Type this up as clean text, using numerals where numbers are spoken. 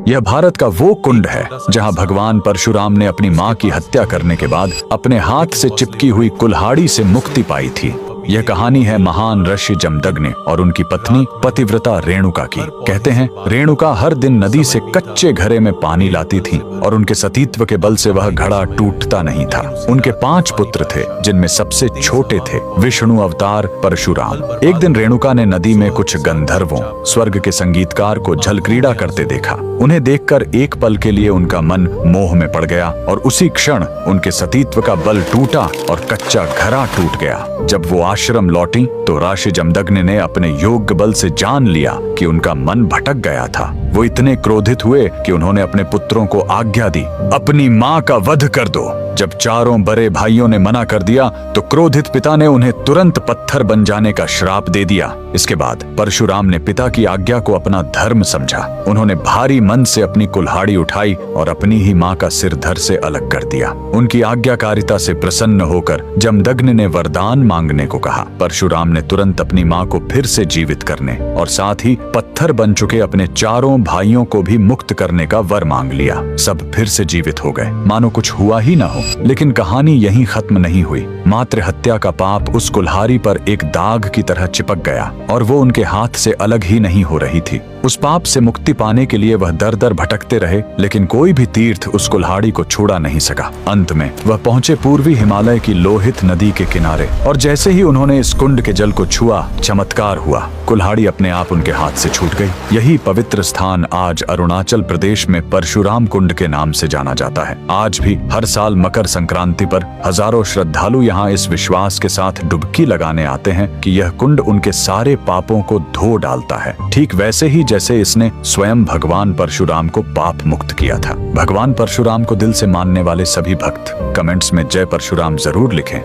यह भारत का वो कुंड है जहां भगवान परशुराम ने अपनी मां की हत्या करने के बाद अपने हाथ से चिपकी हुई कुल्हाड़ी से मुक्ति पाई थी। यह कहानी है महान ऋषि जमदग्नि और उनकी पत्नी पतिव्रता रेणुका की। कहते हैं रेणुका हर दिन नदी से कच्चे घड़े में पानी लाती थी और उनके सतीत्व के बल से वह घड़ा टूटता नहीं था। उनके 5 पुत्र थे जिनमें सबसे छोटे थे विष्णु अवतार परशुराम। एक दिन रेणुका ने नदी में कुछ गंधर्वों स्वर्ग के संगीतकार को जल क्रीड़ा करते देखा। उन्हें देखकर एक पल के लिए उनका मन मोह में पड़ गया और उसी क्षण उनके सतीत्व का बल टूटा और कच्चा घड़ा टूट गया। जब वो आश्रम लौटी तो ऋषि जमदग्नि ने अपने योग बल से जान लिया कि उनका मन भटक गया था। वो इतने क्रोधित हुए कि उन्होंने अपने पुत्रों को आज्ञा दी, अपनी मां का वध कर दो। जब चारों बड़े भाइयों ने मना कर दिया तो क्रोधित पिता ने उन्हें तुरंत पत्थर बन जाने का श्राप दे दिया। इसके बाद परशुराम ने पिता की आज्ञा को अपना धर्म समझा। उन्होंने भारी मन से अपनी कुल्हाड़ी उठाई और अपनी ही मां का सिर धड़ से अलग कर दिया। उनकी आज्ञाकारिता से प्रसन्न होकर जमदग्नि ने वरदान मांगने को कहा। परशुराम ने तुरंत अपनी मां को फिर से जीवित करने और साथ ही पत्थर बन चुके अपने चारों भाइयों को भी मुक्त करने का वर मांग लिया। सब फिर से जीवित हो गए, मानो कुछ हुआ ही ना हो। लेकिन कहानी यहीं खत्म नहीं हुई। मातृ हत्या का पाप उस कुल्हाड़ी पर एक दाग की तरह चिपक गया और वो उनके हाथ से अलग ही नहीं हो रही थी। उस पाप से मुक्ति पाने के लिए वह दर दर भटकते रहे, लेकिन कोई भी तीर्थ उस कुल्हाड़ी को छुड़ा नहीं सका। अंत में वह पहुंचे पूर्वी हिमालय की लोहित नदी के किनारे और जैसे ही उन्होंने इस कुंड के जल को छुआ, चमत्कार हुआ। कुल्हाड़ी अपने आप उनके हाथ से छूट गई। यही पवित्र स्थान आज अरुणाचल प्रदेश में परशुराम कुंड के नाम से जाना जाता है। आज भी हर साल मकर संक्रांति पर हजारों श्रद्धालु यहाँ इस विश्वास के साथ डुबकी लगाने आते हैं कि यह कुंड उनके सारे पापों को धो डालता है, ठीक वैसे ही जैसे इसने स्वयं भगवान परशुराम को पाप मुक्त किया था। भगवान परशुराम को दिल से मानने वाले सभी भक्त कमेंट्स में जय परशुराम जरूर लिखें।